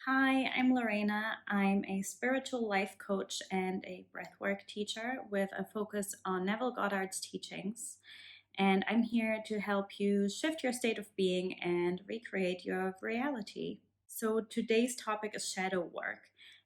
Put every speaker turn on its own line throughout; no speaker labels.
Hi, I'm Lorena. I'm a spiritual life coach and a breathwork teacher with a focus on Neville Goddard's teachings. And I'm here to help you shift your state of being and recreate your reality. So today's topic is shadow work.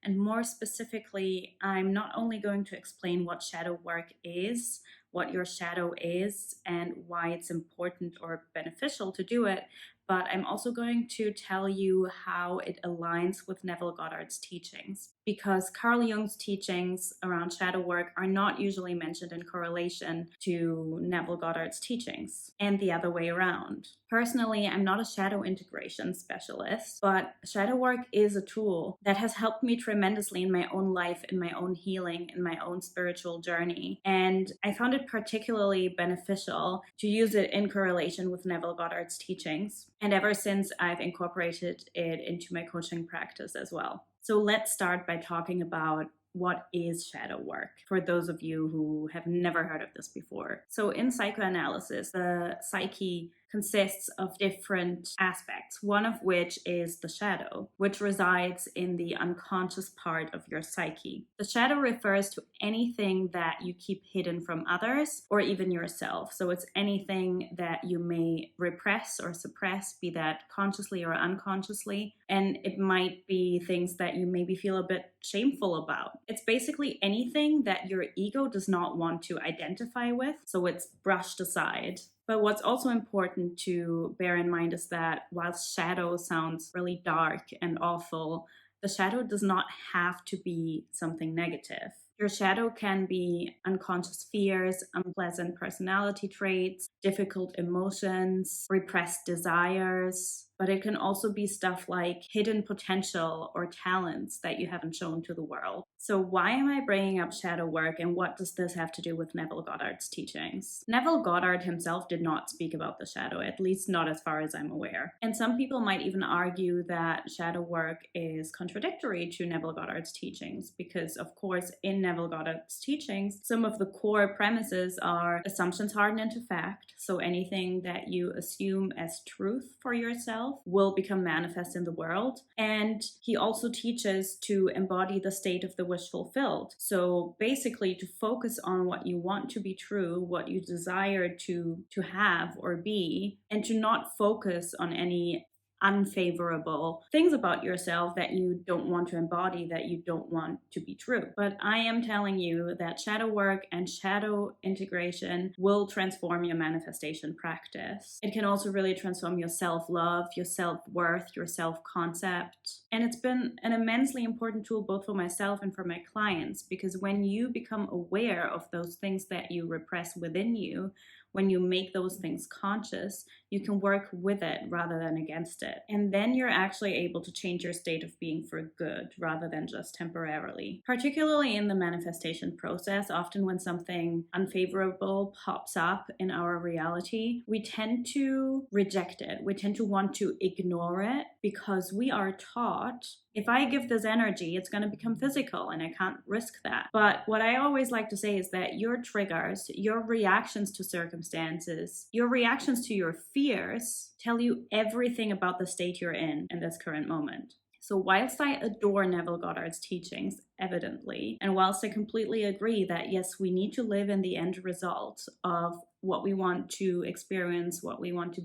And more specifically, I'm not only going to explain what shadow work is, what your shadow is, and why it's important or beneficial to do it, but I'm also going to tell you how it aligns with Neville Goddard's teachings. Because Carl Jung's teachings around shadow work are not usually mentioned in correlation to Neville Goddard's teachings, and the other way around. Personally, I'm not a shadow integration specialist, but shadow work is a tool that has helped me tremendously in my own life, in my own healing, in my own spiritual journey. And I found it particularly beneficial to use it in correlation with Neville Goddard's teachings. And ever since, I've incorporated it into my coaching practice as well. So let's start by talking about what is shadow work for those of you who have never heard of this before. So in psychoanalysis, the psyche consists of different aspects, one of which is the shadow, which resides in the unconscious part of your psyche. The shadow refers to anything that you keep hidden from others or even yourself. So it's anything that you may repress or suppress, be that consciously or unconsciously. And it might be things that you maybe feel a bit shameful about. It's basically anything that your ego does not want to identify with, so it's brushed aside. But what's also important to bear in mind is that while shadow sounds really dark and awful, the shadow does not have to be something negative. Your shadow can be unconscious fears, unpleasant personality traits, difficult emotions, repressed desires, but it can also be stuff like hidden potential or talents that you haven't shown to the world. So why am I bringing up shadow work, and what does this have to do with Neville Goddard's teachings? Neville Goddard himself did not speak about the shadow, at least not as far as I'm aware. And some people might even argue that shadow work is contradictory to Neville Goddard's teachings, because of course in Neville Goddard's teachings, some of the core premises are assumptions harden into fact. So anything that you assume as truth for yourself will become manifest in the world. And he also teaches to embody the state of the wish fulfilled. So basically to focus on what you want to be true, what you desire to have or be, and to not focus on any unfavorable things about yourself that you don't want to embody, that you don't want to be true. But I am telling you that shadow work and shadow integration will transform your manifestation practice. It can also really transform your self-love, your self-worth, your self-concept. And it's been an immensely important tool both for myself and for my clients, because when you become aware of those things that you repress within you, when you make those things conscious, you can work with it rather than against it. And then you're actually able to change your state of being for good rather than just temporarily. Particularly in the manifestation process, often when something unfavorable pops up in our reality, we tend to reject it. We tend to want to ignore it because we are taught, if I give this energy, it's going to become physical and I can't risk that. But what I always like to say is that your triggers, your reactions to circumstances, your reactions to your fears tell you everything about the state you're in this current moment. So whilst I adore Neville Goddard's teachings, evidently, and whilst I completely agree that yes, we need to live in the end result of what we want to experience, what we want to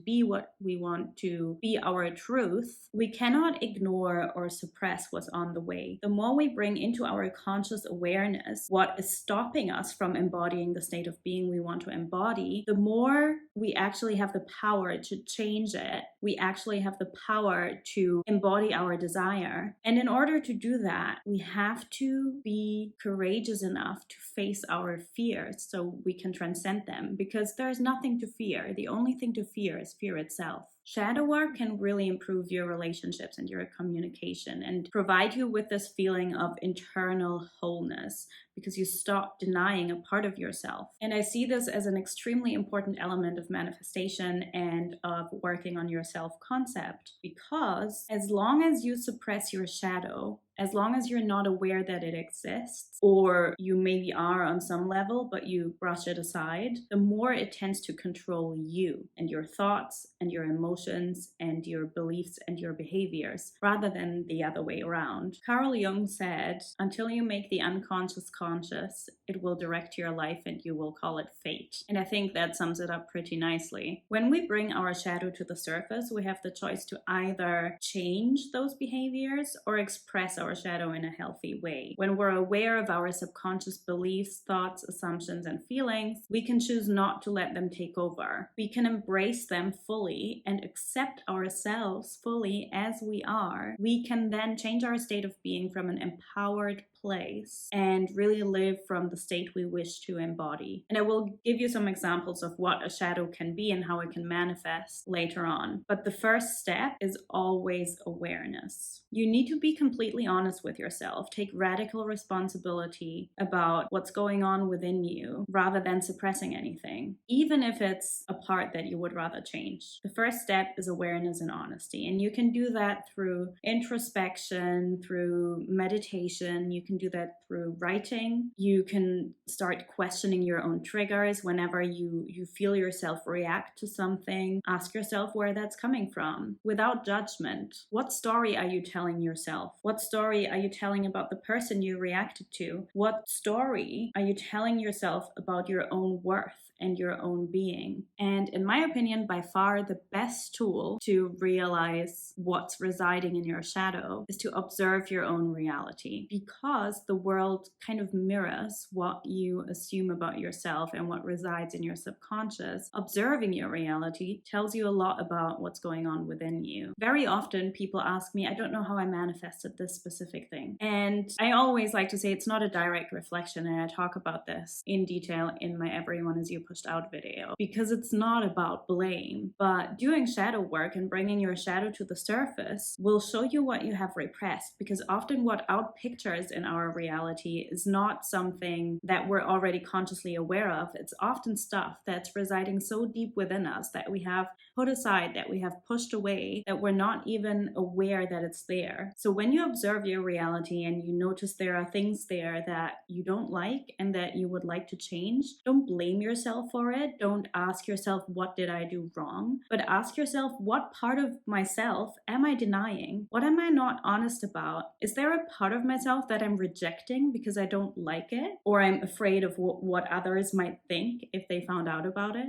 be our truth, we cannot ignore or suppress what's on the way. The more we bring into our conscious awareness what is stopping us from embodying the state of being we want to embody, the more we actually have the power to change it. We actually have the power to embody our desire. And in order to do that, we have to be courageous enough to face our fears so we can transcend them, because there's nothing to fear. The only thing to fear is fear itself. Shadow work can really improve your relationships and your communication and provide you with this feeling of internal wholeness because you stop denying a part of yourself. And I see this as an extremely important element of manifestation and of working on your self-concept, because as long as you suppress your shadow, as long as you're not aware that it exists, or you maybe are on some level, but you brush it aside, the more it tends to control you and your thoughts and your emotions emotions and your beliefs and your behaviors, rather than the other way around. Carl Jung said, until you make the unconscious conscious, it will direct your life and you will call it fate. And I think that sums it up pretty nicely. When we bring our shadow to the surface, we have the choice to either change those behaviors or express our shadow in a healthy way. When we're aware of our subconscious beliefs, thoughts, assumptions, and feelings, we can choose not to let them take over. We can embrace them fully and accept ourselves fully as we are. We can then change our state of being from an empowered place and really live from the state we wish to embody. And I will give you some examples of what a shadow can be and how it can manifest later on. But the first step is always awareness. You need to be completely honest with yourself, take radical responsibility about what's going on within you rather than suppressing anything, even if it's a part that you would rather change. The first step is awareness and honesty, and you can do that through introspection, through meditation. You can do that through writing. You can start questioning your own triggers whenever you feel yourself react to something. Ask yourself where that's coming from without judgment. What story are you telling yourself? What story are you telling about the person you reacted to? What story are you telling yourself about your own worth and your own being? And in my opinion, by far the best tool to realize what's residing in your shadow is to observe your own reality, because the world kind of mirrors what you assume about yourself and what resides in your subconscious. Observing your reality tells you a lot about what's going on within you. Very often people ask me, I don't know how I manifested this specific thing. And I always like to say it's not a direct reflection, and I talk about this in detail in my Everyone Is You Pushed Out video, because it's not about blame. But doing shadow work and bringing your shadow to the surface will show you what you have repressed, because often what outpictures in our reality is not something that we're already consciously aware of. It's often stuff that's residing so deep within us that we have put aside, that we have pushed away, that we're not even aware that it's there. So when you observe your reality and you notice there are things there that you don't like and that you would like to change, don't blame yourself for it. Don't ask yourself, what did I do wrong? But ask yourself, what part of myself am I denying? What am I not honest about? Is there a part of myself that I'm rejecting because I don't like it, or I'm afraid of what others might think if they found out about it?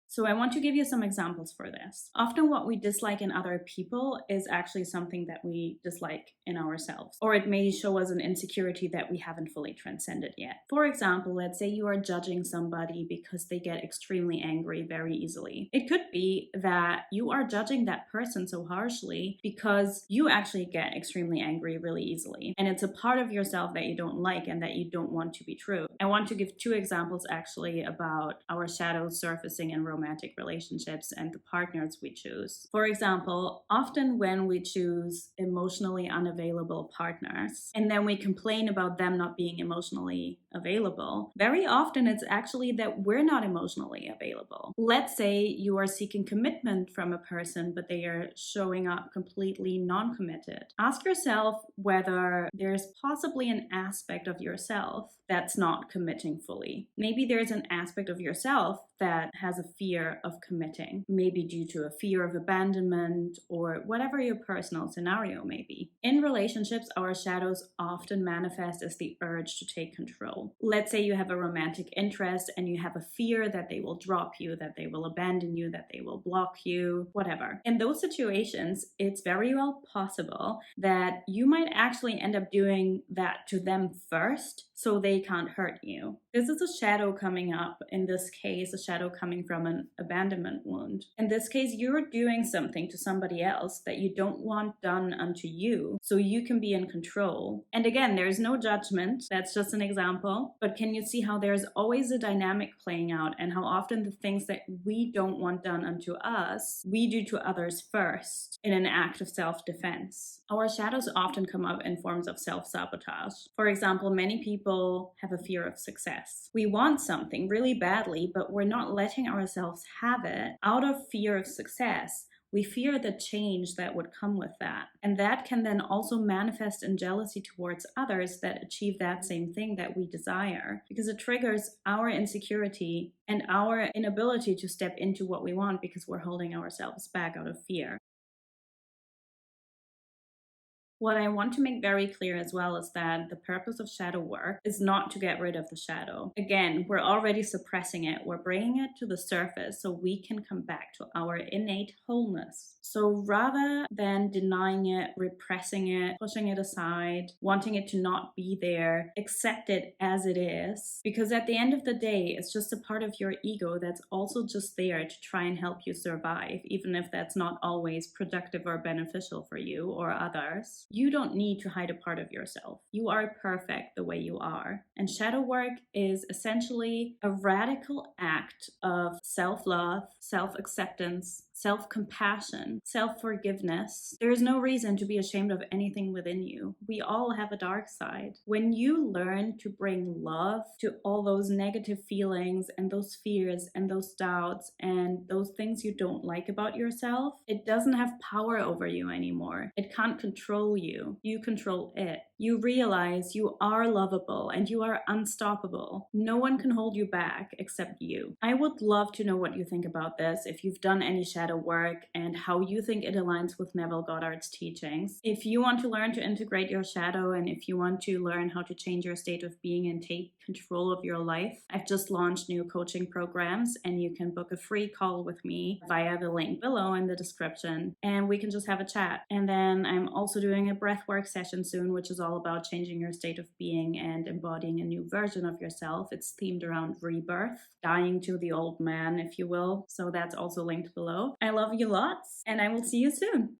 So I want to give you some examples for this. Often what we dislike in other people is actually something that we dislike in ourselves, or it may show us an insecurity that we haven't fully transcended yet. For example, let's say you are judging somebody because they get extremely angry very easily. It could be that you are judging that person so harshly because you actually get extremely angry really easily, and it's a part of yourself that you don't like and that you don't want to be true. I want to give two examples actually about our shadows surfacing in romantic relationships and the partners we choose. For example, often when we choose emotionally unavailable partners and then we complain about them not being emotionally available, very often it's actually that we're not emotionally available. Let's say you are seeking commitment from a person, but they are showing up completely non-committed. Ask yourself whether there's possibly an aspect of yourself that's not committing fully. Maybe there's an aspect of yourself that has a fear of committing, maybe due to a fear of abandonment or whatever your personal scenario may be. In relationships, our shadows often manifest as the urge to take control. Let's say you have a romantic interest and you have a fear that they will drop you, that they will abandon you, that they will block you, whatever. In those situations, it's very well possible that you might actually end up doing that to them first so they can't hurt you. This is a shadow coming up, in this case, a shadow coming from an abandonment wound. In this case, you're doing something to somebody else that you don't want done unto you, so you can be in control. And again, there's no judgment, that's just an example, but can you see how there's always a dynamic playing out, and how often the things that we don't want done unto us, we do to others first in an act of self-defense. Our shadows often come up in forms of self-sabotage. For example, many people have a fear of success. We want something really badly, but we're not letting ourselves have it out of fear of success. We fear the change that would come with that. And that can then also manifest in jealousy towards others that achieve that same thing that we desire, because it triggers our insecurity and our inability to step into what we want because we're holding ourselves back out of fear. What I want to make very clear as well is that the purpose of shadow work is not to get rid of the shadow. Again, we're already suppressing it. We're bringing it to the surface so we can come back to our innate wholeness. So rather than denying it, repressing it, pushing it aside, wanting it to not be there, accept it as it is. Because at the end of the day, it's just a part of your ego that's also just there to try and help you survive, even if that's not always productive or beneficial for you or others. You don't need to hide a part of yourself. You are perfect the way you are. And shadow work is essentially a radical act of self-love, self-acceptance, self-compassion, self-forgiveness. There is no reason to be ashamed of anything within you. We all have a dark side. When you learn to bring love to all those negative feelings and those fears and those doubts and those things you don't like about yourself, it doesn't have power over you anymore. It can't control you. You control it. You realize you are lovable and you are unstoppable. No one can hold you back except you. I would love to know what you think about this, if you've done any shadow work and how you think it aligns with Neville Goddard's teachings. If you want to learn to integrate your shadow and if you want to learn how to change your state of being and take control of your life, I've just launched new coaching programs and you can book a free call with me via the link below in the description and we can just have a chat. And then I'm also doing a breathwork session soon, which is all about changing your state of being and embodying a new version of yourself. It's themed around rebirth, dying to the old man, if you will. So that's also linked below. I love you lots and I will see you soon.